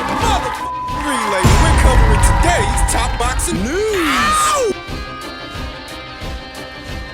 relay. We're covering today's top boxing news.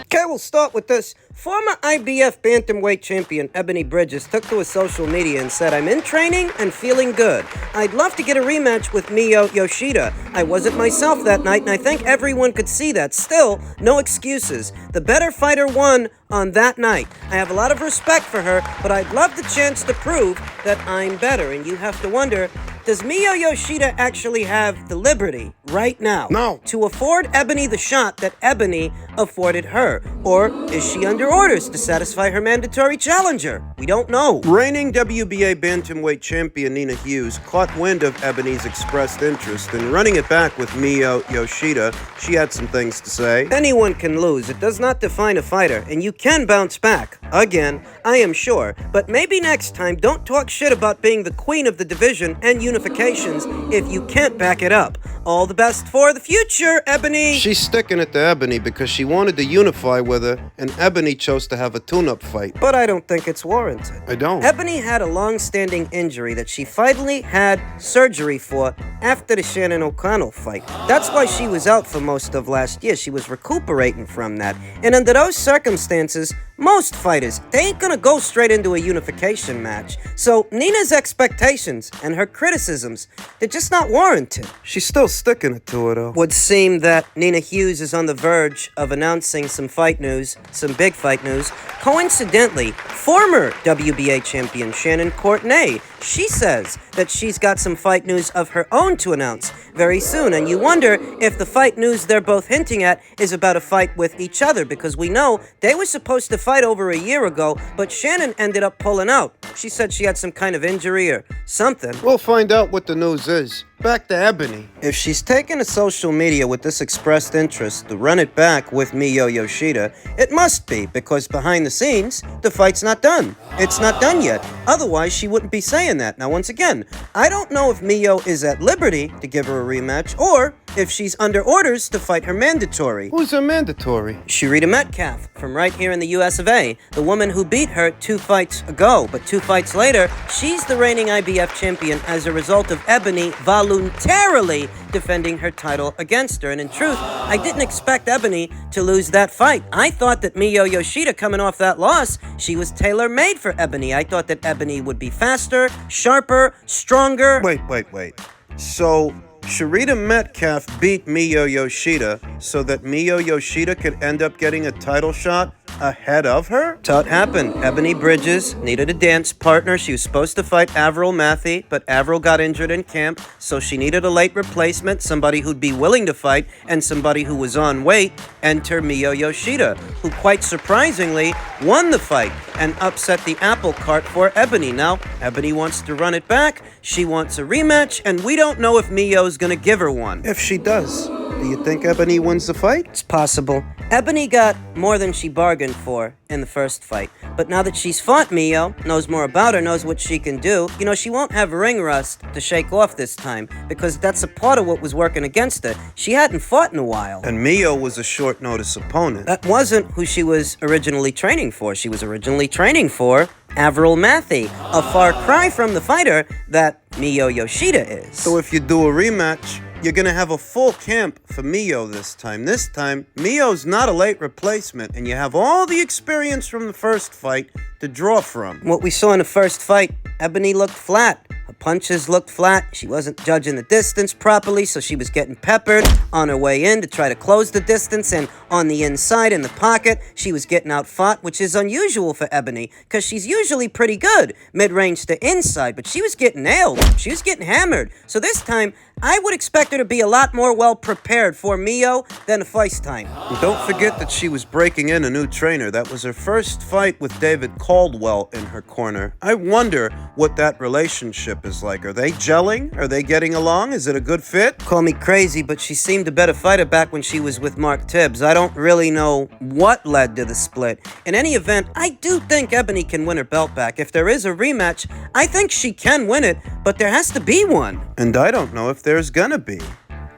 Okay, we'll start with this. Former IBF bantamweight champion Ebony Bridges took to his social media and said, "I'm in training and feeling good. I'd love to get a rematch with Yoshida. I wasn't myself that night, and I think everyone could see that. Still, no excuses. The better fighter won on that night. I have a lot of respect for her, but I'd love the chance to prove that I'm better." And you have to wonder, does Yoshida actually have the liberty right now to afford Ebony the shot that Ebony afforded her? Or is she under orders to satisfy her mandatory challenger? We don't know. Reigning WBA bantamweight champion Nina Hughes caught wind of Ebony's expressed interest in running it back with Yoshida. She had some things to say. Anyone can lose. It does not define a fighter, and you can bounce back. Again, I am sure. But maybe next time, don't talk shit about being the queen of the division and unifications if you can't back it up. All the best for the future, Ebony! She's sticking it to Ebony because she wanted to unify with her, and Ebony chose to have a tune-up fight. But I don't think it's warranted. I don't. Ebony had a long-standing injury that she finally had surgery for after the Shannon O'Connell fight. That's why she was out for most of last year. She was recuperating from that. And under those circumstances, most fighters, they ain't gonna go straight into a unification match. So Nina's expectations and her criticisms, they're just not warranted. She's still sticking it to her, though. Would seem that Nina Hughes is on the verge of announcing some fight news, some big fight news. Coincidentally, former WBA champion Shannon Courtenay, she says that she's got some fight news of her own to announce very soon. And you wonder if the fight news they're both hinting at is about a fight with each other, because we know they were supposed to fight over a year ago, but Shannon ended up pulling out. She said she had some kind of injury or something. We'll find out what the news is. Back to Ebony. If she's taken to social media with this expressed interest to run it back with Yoshida, it must be because behind the scenes, the fight's not done. It's not done yet. Otherwise, she wouldn't be saying that. Now, once again, I don't know if Mio is at liberty to give her a rematch or if she's under orders to fight her mandatory. Who's her mandatory? Yoshida Metcalf, from right here in the US of A. The woman who beat her 2 fights ago. But 2 fights later, she's the reigning IBF champion as a result of Ebony voluntarily defending her title against her. And in truth, I didn't expect Ebony to lose that fight. I thought that Yoshida, coming off that loss, she was tailor-made for Ebony. I thought that Ebony would be faster, sharper, stronger. Wait. So, Yoshida Metcalf beat Yoshida so that Yoshida could end up getting a title shot ahead of her? That's how it happened. Ebony Bridges needed a dance partner. She was supposed to fight Avril Matthey, but Avril got injured in camp, so she needed a late replacement, somebody who'd be willing to fight, and somebody who was on weight. Enter Yoshida, who quite surprisingly won the fight and upset the apple cart for Ebony. Now, Ebony wants to run it back, she wants a rematch, and we don't know if Mio's gonna give her one. If she does, do you think Ebony wins the fight? It's possible. Ebony got more than she bargained for in the first fight. But now that she's fought Mio, knows more about her, knows what she can do, she won't have ring rust to shake off this time, because that's a part of what was working against her. She hadn't fought in a while. And Mio was a short notice opponent. That wasn't who she was originally training for. She was originally training for Avril Matthey, a far cry from the fighter that Yoshida is. So if you do a rematch, you're gonna have a full camp for Mio this time. This time, Mio's not a late replacement, and you have all the experience from the first fight to draw from. What we saw in the first fight, Ebony looked flat. Her punches looked flat. She wasn't judging the distance properly, so she was getting peppered on her way in to try to close the distance, and on the inside in the pocket, she was getting outfought, which is unusual for Ebony, because she's usually pretty good mid-range to inside, but she was getting nailed. She was getting hammered. So this time, I would expect her to be a lot more well-prepared for Mio than the first time. And don't forget that she was breaking in a new trainer. That was her first fight with David Caldwell in her corner. I wonder what that relationship is like. Are they gelling? Are they getting along? Is it a good fit? Call me crazy, but she seemed a better fighter back when she was with Mark Tibbs. I don't really know what led to the split. In any event, I do think Ebony can win her belt back. If there is a rematch, I think she can win it, but there has to be one. And I don't know if there's gonna be.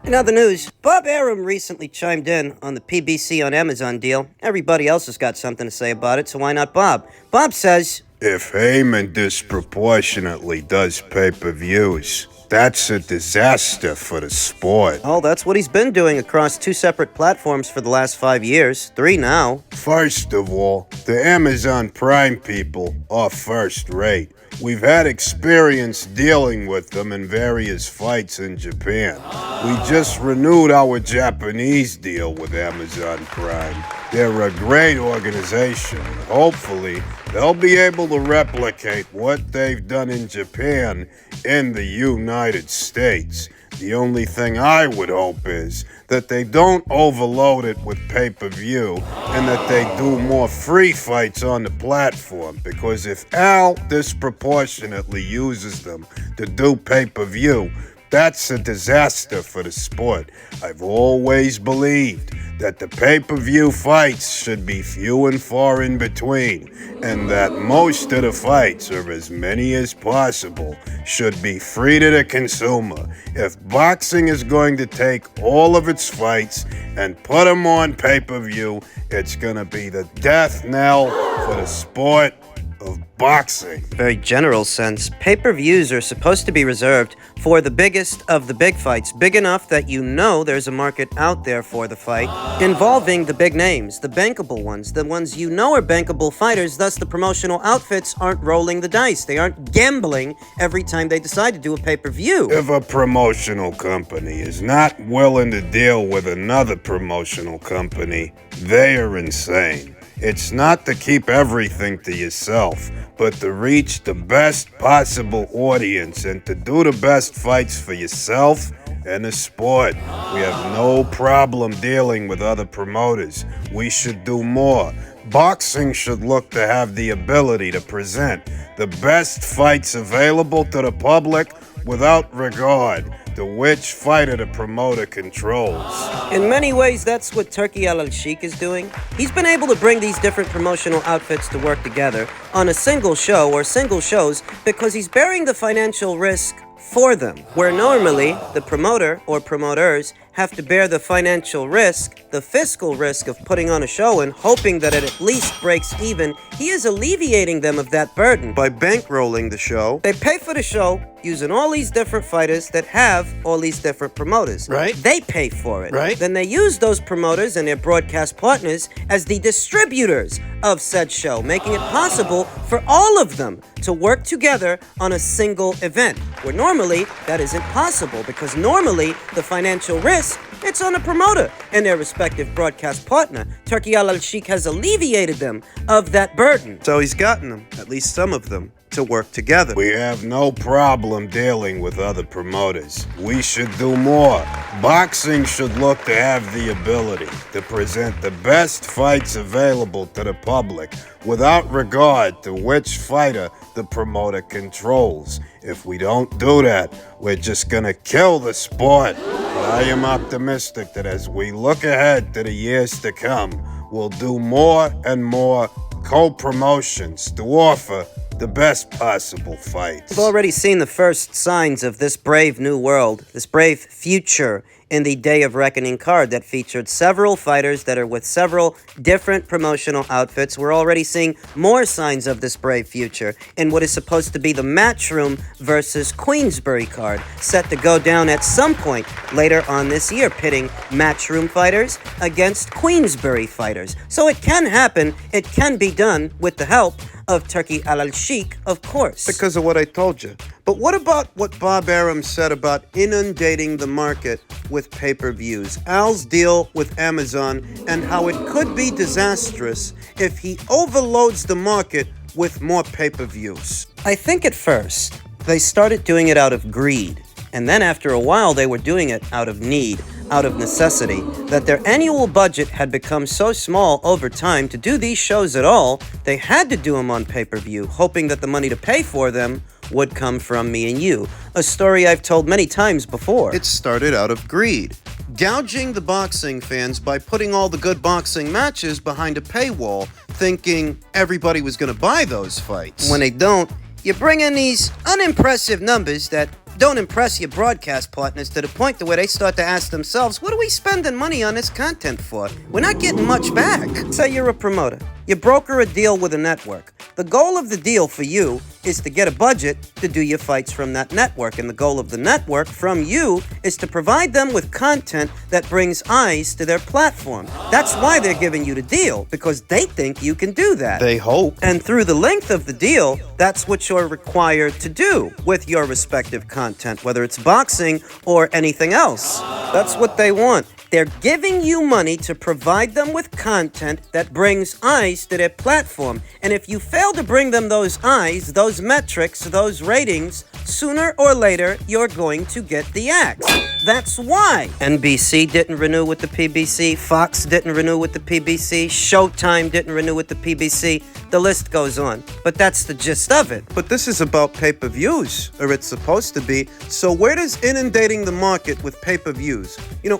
In other news, Bob Arum recently chimed in on the PBC on Amazon deal. Everybody else has got something to say about it, so why not Bob? Bob says, If Heyman disproportionately does pay-per-views, That's a disaster for the sport. Oh, that's what he's been doing across 2 separate platforms for the last 5 years. 3 now. First of all, the Amazon Prime people are first rate. We've had experience dealing with them in various fights in Japan. We just renewed our Japanese deal with Amazon Prime. They're a great organization. Hopefully, they'll be able to replicate what they've done in Japan in the United States. The only thing I would hope is that they don't overload it with pay-per-view and that they do more free fights on the platform, because if Al disproportionately uses them to do pay-per-view, that's a disaster for the sport. I've always believed that the pay-per-view fights should be few and far in between, and that most of the fights, or as many as possible, should be free to the consumer. If boxing is going to take all of its fights and put them on pay-per-view, it's gonna be the death knell for the sport of boxing. Very general sense. Pay-per-views are supposed to be reserved for the biggest of the big fights, big enough that you know there's a market out there for the fight, involving the big names, the bankable ones, the ones you know are bankable fighters, thus the promotional outfits aren't rolling the dice. They aren't gambling every time they decide to do a pay-per-view. If a promotional company is not willing to deal with another promotional company, they are insane. It's not to keep everything to yourself, but to reach the best possible audience and to do the best fights for yourself and the sport. We have no problem dealing with other promoters. We should do more. Boxing should look to have the ability to present the best fights available to the public without regard to which fighter the promoter controls. In many ways, that's what Turki Al-Sheikh is doing. He's been able to bring these different promotional outfits to work together on a single show or single shows because he's bearing the financial risk for them, where normally the promoter or promoters have to bear the financial risk, the fiscal risk of putting on a show and hoping that it at least breaks even. He is alleviating them of that burden. By bankrolling the show, They pay for the show using all these different fighters that have all these different promoters. Right. They pay for it. Right. Then they use those promoters and their broadcast partners as the distributors of said show, making it possible for all of them to work together on a single event, where normally that isn't possible, because normally the financial risk, it's on the promoter and their respective broadcast partner. Turki Al-Sheikh has alleviated them of that burden. so he's gotten them, at least some of them, to work together. We have no problem dealing with other promoters. We should do more. Boxing should look to have the ability to present the best fights available to the public without regard to which fighter the promoter controls. If we don't do that, we're just gonna kill the sport. But I am optimistic that as we look ahead to the years to come, we'll do more and more co-promotions to offer the best possible fights. We've already seen the first signs of this brave new world, this brave future in the Day of Reckoning card that featured several fighters that are with several different promotional outfits. We're already seeing more signs of this brave future in what is supposed to be the Matchroom versus Queensberry card, set to go down at some point later on this year, pitting Matchroom fighters against Queensberry fighters. So it can happen, it can be done with the help of Turki Al-Sheikh, of course. Because of what I told you. But what about what Bob Arum said about inundating the market with pay-per-views? Al's deal with Amazon and how it could be disastrous if he overloads the market with more pay-per-views. I think at first, they started doing it out of greed. And then after a while, they were doing it out of need, out of necessity, that their annual budget had become so small over time to do these shows at all, they had to do them on pay-per-view, hoping that the money to pay for them would come from me and you. A story I've told many times before. It started out of greed. Gouging the boxing fans by putting all the good boxing matches behind a paywall, thinking everybody was going to buy those fights. When they don't, you bring in these unimpressive numbers that don't impress your broadcast partners to the point to where they start to ask themselves, what are we spending money on this content for? We're not getting much back. Say you're a promoter. You broker a deal with a network. The goal of the deal for you is to get a budget to do your fights from that network. And the goal of the network from you is to provide them with content that brings eyes to their platform. That's why they're giving you the deal, because they think you can do that. They hope. And through the length of the deal, that's what you're required to do with your respective content, whether it's boxing or anything else. That's what they want. They're giving you money to provide them with content that brings eyes to their platform. And if you fail to bring them those eyes, those metrics, those ratings, sooner or later, you're going to get the axe. That's why NBC didn't renew with the PBC, Fox didn't renew with the PBC, Showtime didn't renew with the PBC. The list goes on. But that's the gist of it. But this is about pay-per-views, or it's supposed to be. So where does inundating the market with pay-per-views,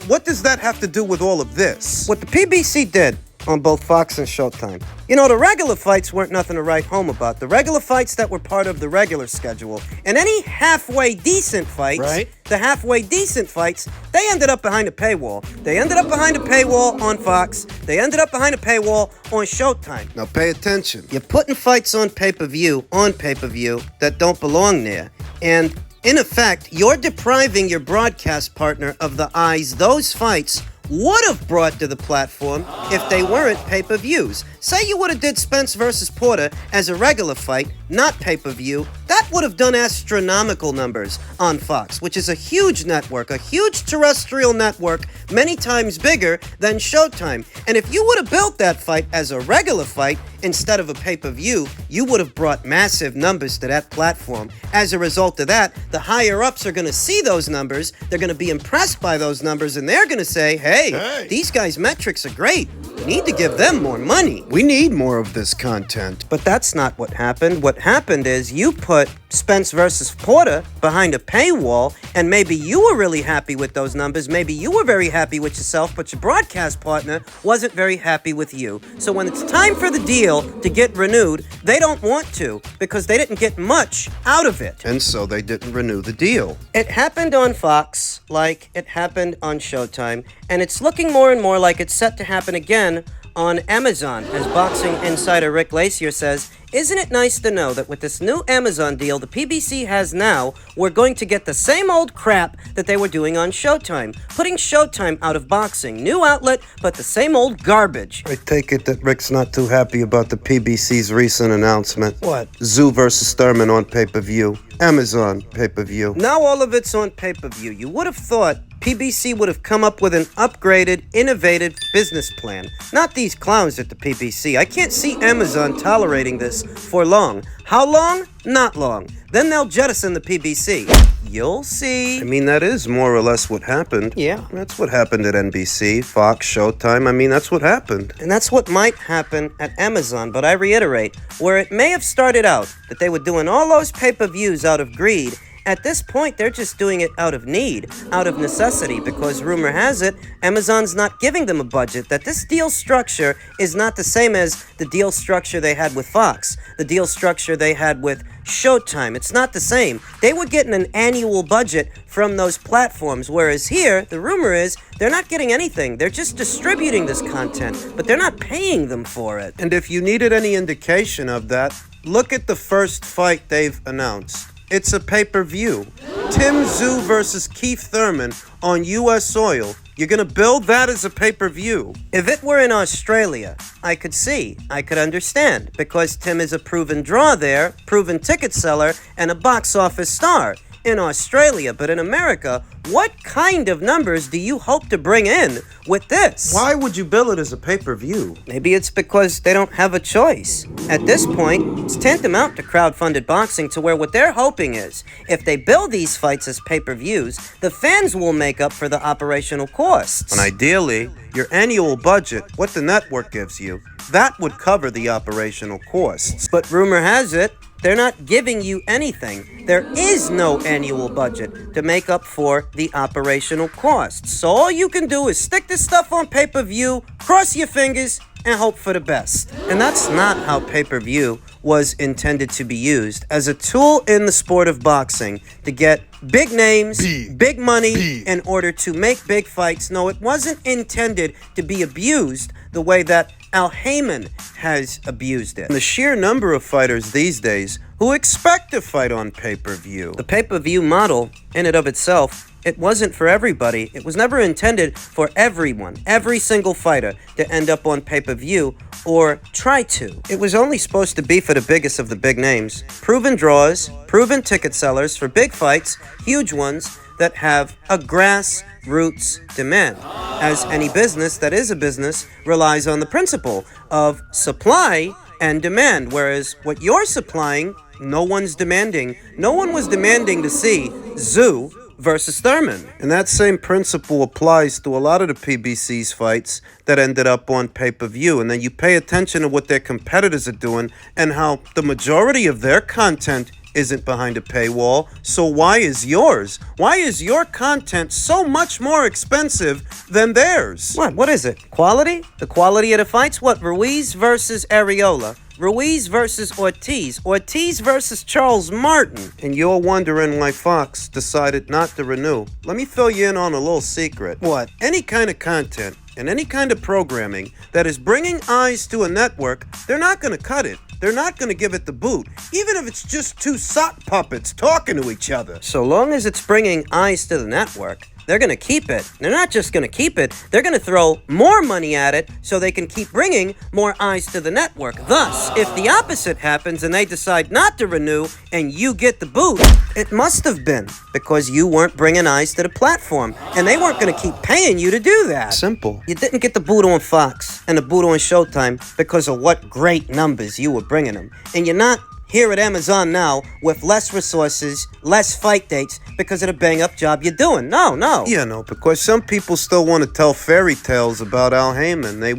what does that have to do with all of this? What the PBC did on both Fox and Showtime. The regular fights weren't nothing to write home about. The regular fights that were part of the regular schedule. And any halfway decent fights, right? The halfway decent fights, they ended up behind a paywall. They ended up behind a paywall on Fox. They ended up behind a paywall on Showtime. Now pay attention. You're putting fights on pay-per-view that don't belong there. And in effect, you're depriving your broadcast partner of the eyes those fights would have brought to the platform if they weren't pay-per-views. Say you would have did Spence versus Porter as a regular fight, not pay-per-view. That would have done astronomical numbers on Fox, which is a huge network, a huge terrestrial network, many times bigger than Showtime. And if you would have built that fight as a regular fight instead of a pay-per-view, you would have brought massive numbers to that platform. As a result of that, the higher-ups are going to see those numbers, they're going to be impressed by those numbers, and they're going to say, hey, these guys' metrics are great. We need to give them more money. We need more of this content. But that's not what happened. What happened is you put Spence versus Porter behind a paywall, and maybe you were really happy with those numbers. Maybe you were very happy with yourself, but your broadcast partner wasn't very happy with you. So when it's time for the deal to get renewed, they don't want to because they didn't get much out of it. And so they didn't renew the deal. It happened on Fox like it happened on Showtime, and it's looking more and more like it's set to happen again on Amazon. As boxing insider Rick Glaser says, isn't it nice to know that with this new Amazon deal the PBC has now, we're going to get the same old crap that they were doing on Showtime, putting Showtime out of boxing. New outlet, but the same old garbage. I take it that Rick's not too happy about the PBC's recent announcement. What? Tszyu versus Thurman on pay-per-view. Amazon pay-per-view. Now all of it's on pay-per-view. You would have thought PBC would have come up with an upgraded, innovative business plan. Not these clowns at the PBC. I can't see Amazon tolerating this for long. How long? Not long. Then they'll jettison the PBC. You'll see. I mean, that is more or less what happened. Yeah. That's what happened at NBC, Fox, Showtime. I mean, that's what happened. And that's what might happen at Amazon, but I reiterate, where it may have started out that they were doing all those pay-per-views out of greed, at this point, they're just doing it out of need, out of necessity, because rumor has it, Amazon's not giving them a budget, that this deal structure is not the same as the deal structure they had with Fox, the deal structure they had with Showtime. It's not the same. They were getting an annual budget from those platforms, whereas here, the rumor is they're not getting anything. They're just distributing this content, but they're not paying them for it. And if you needed any indication of that, look at the first fight they've announced. It's a pay-per-view. Tszyu versus Keith Thurman on U.S. soil. You're gonna build that as a pay-per-view. If it were in Australia, I could see, I could understand, because Tim is a proven draw there, proven ticket seller, and a box office star in Australia. But in America, what kind of numbers do you hope to bring in with this? Why would you bill it as a pay-per-view? Maybe it's because they don't have a choice. At this point, it's tantamount to crowdfunded boxing, to where what they're hoping is, if they bill these fights as pay-per-views, the fans will make up for the operational costs. And ideally, your annual budget, what the network gives you, that would cover the operational costs. But rumor has it, they're not giving you anything. There is no annual budget to make up for the operational costs. So all you can do is stick this stuff on pay-per-view, cross your fingers, and hope for the best. And that's not how pay-per-view was intended to be used, as a tool in the sport of boxing to get big names, big money, in order to make big fights. No, it wasn't intended to be abused the way that Al Heyman has abused it. The sheer number of fighters these days who expect to fight on pay-per-view. The pay-per-view model, in and of itself, it wasn't for everybody. It was never intended for everyone, every single fighter, to end up on pay-per-view or try to. It was only supposed to be for the biggest of the big names. Proven draws, proven ticket sellers for big fights, huge ones that have a grassroots demand. As any business that is a business relies on the principle of supply and demand, whereas what you're supplying, no one's demanding. No one was demanding to see Tszyu versus Thurman. And that same principle applies to a lot of the PBC's fights that ended up on pay-per-view. And then you pay attention to what their competitors are doing and how the majority of their content isn't behind a paywall. So why is yours? Why is your content so much more expensive than theirs? What is it? Quality? The quality of the fights? What, Ruiz versus Areola? Ruiz versus Ortiz. Ortiz versus Charles Martin. And you're wondering why Fox decided not to renew. Let me fill you in on a little secret. What? Any kind of content and any kind of programming that is bringing eyes to a network, they're not going to cut it. They're not going to give it the boot, even if it's just two sock puppets talking to each other. So long as it's bringing eyes to the network, they're going to keep it. They're not just going to keep it, they're going to throw more money at it so they can keep bringing more eyes to the network. Thus, if the opposite happens and they decide not to renew and you get the boot, it must have been because you weren't bringing eyes to the platform and they weren't going to keep paying you to do that. Simple. You didn't get the boot on Fox and the boot on Showtime because of what great numbers you were bringing them. And you're not here at Amazon now with less resources, less fight dates because of the bang-up job you're doing. No. Yeah, no, because some people still want to tell fairy tales about Al Heyman. They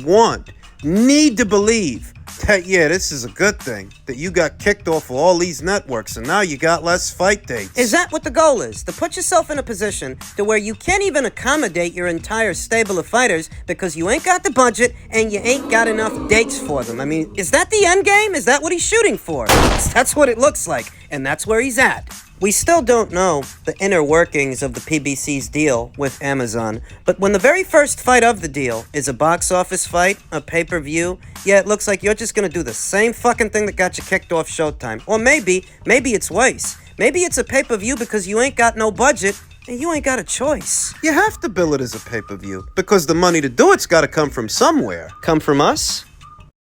need to believe that, yeah, this is a good thing, that you got kicked off of all these networks and now you got less fight dates. Is that what the goal is? To put yourself in a position to where you can't even accommodate your entire stable of fighters because you ain't got the budget and you ain't got enough dates for them? I mean, is that the end game? Is that what he's shooting for? That's what it looks like, and that's where he's at. We still don't know the inner workings of the PBC's deal with Amazon, but when the very first fight of the deal is a box office fight, a pay-per-view, yeah, it looks like you're just gonna do the same fucking thing that got you kicked off Showtime. Or maybe it's worse. Maybe it's a pay-per-view because you ain't got no budget and you ain't got a choice. You have to bill it as a pay-per-view because the money to do it's got to come from somewhere. Come from us?